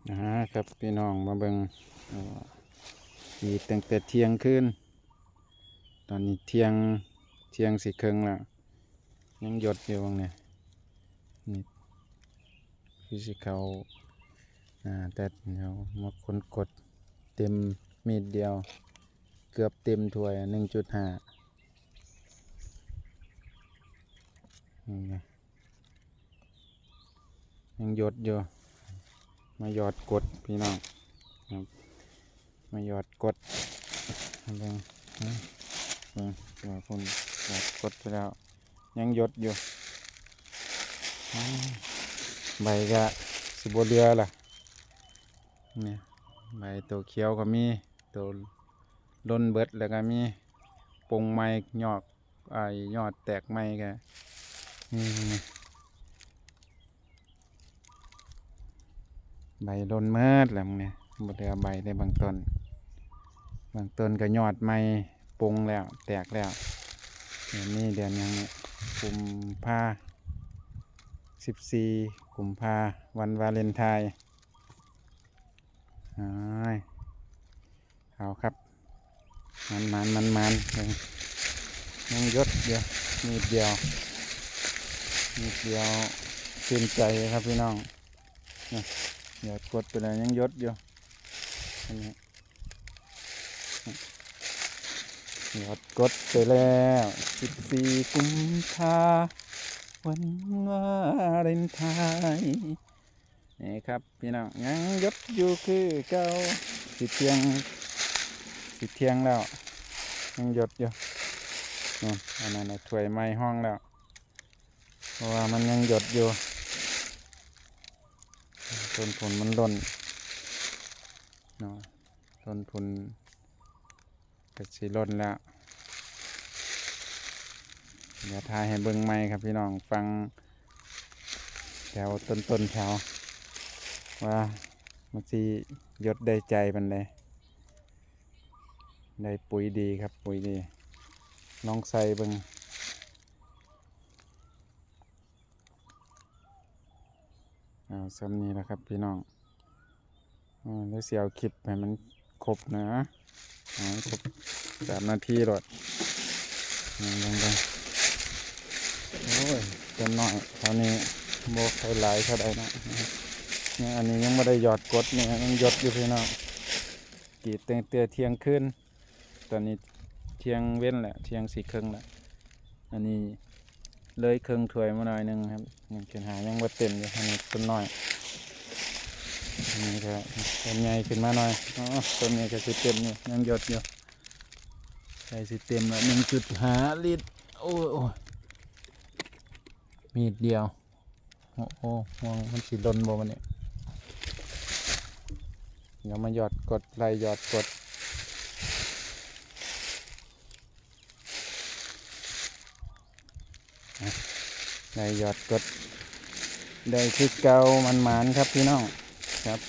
ครับพี่น้องมาเบิ่งอีกตั้งแต่เที่ยงคืนตอนนี้เที่ยงสิครึ่งแล้วยังหยดอยู่บ้างเนี่ยนี่คือสิเขาแต่เดี๋ยวมาคนกดเต็มมีดเดียวเกือบเต็มถ้วย 1.5นี่ไงยังหยดอยู่มาหยอดกดพี่น้องครับมาหยอดกดเบิ่งว่าคนหยอดกดไปแล้วยังหยดอยู่ใบก็สิบเรือล่ะเนี่ยใบตัวเขียวก็มีตัวล้นเบิดแล้วก็มีปงไม้ยอดยอดแตกไม้ก็นี่ใบล้นเมิดแล้วเนี่ยบดเรือใบได้บางต้นก็ยอดไม้ปงแล้วแตกแล้วเดือนนี้เดือนยังเนี่ยกุมภา14 กุมภาวันวาเลนไทน์เอาครับมันยังยดเดียวนิดเดียวชื่นใจครับพี่น้องหยดกดไปเลยยังยดอยู่หยดกดไปแล้ว14 กุมภาวันวาเลนไทน์นี่ครับพี่น้องยังยดอยู่คือเก่าสิเที่ยงแล้วยังหยดอยู่อันนั้นถ้วยไม้ห้องแล้วเพราะว่ามันยังหยดอยู่ต้นทุนมันล้นต้นทุนก็สิล้นแล้วเดี๋ยวทายให้เบิ่งไม้ครับพี่น้องฟังแถวต้นแถวว่ามันสิหยดได้ใจมันเลยได้ปุ๋ยดีครับปุ๋ยดีลองใส่เบิ่งสำนี้แหละครับพี่น้องแล้วเสียวคลิปให้มันครบนะครบ3 นาทีหรอดลงโอ้ยต้นน้อยเท่านี้โบกไปหลายเท่าใดนะเนี่ยอันนี้ยังไม่ได้หยอดกดเนี่ยยังหยดอยู่พี่น้องกรีดเที่ยงคืนตอนนี้เที่ยงเว้นแหละเที่ยง4 ครึ่งแหละอันนี้เลยครึ่งถ้วยมาหน่อยนึงครับยังเขียนหายังบ่เต็มอยู่อันนี้ต้นน้อยนี่ก็ต้นใหญ่ขึ้นมาหน่อยต้นนี้ก็สิเต็มอยู่ยังหยดอยู่ใส่สิเต็มละ1.5 ลิตรโอ้มีดเดียวห่วงมันสิล้นบ่มันเนี่ยเดี๋ยวมาหยอดกดไล่หยอดกดไล่หยอดกดได้คือเก่ามันครับพี่น้องครับ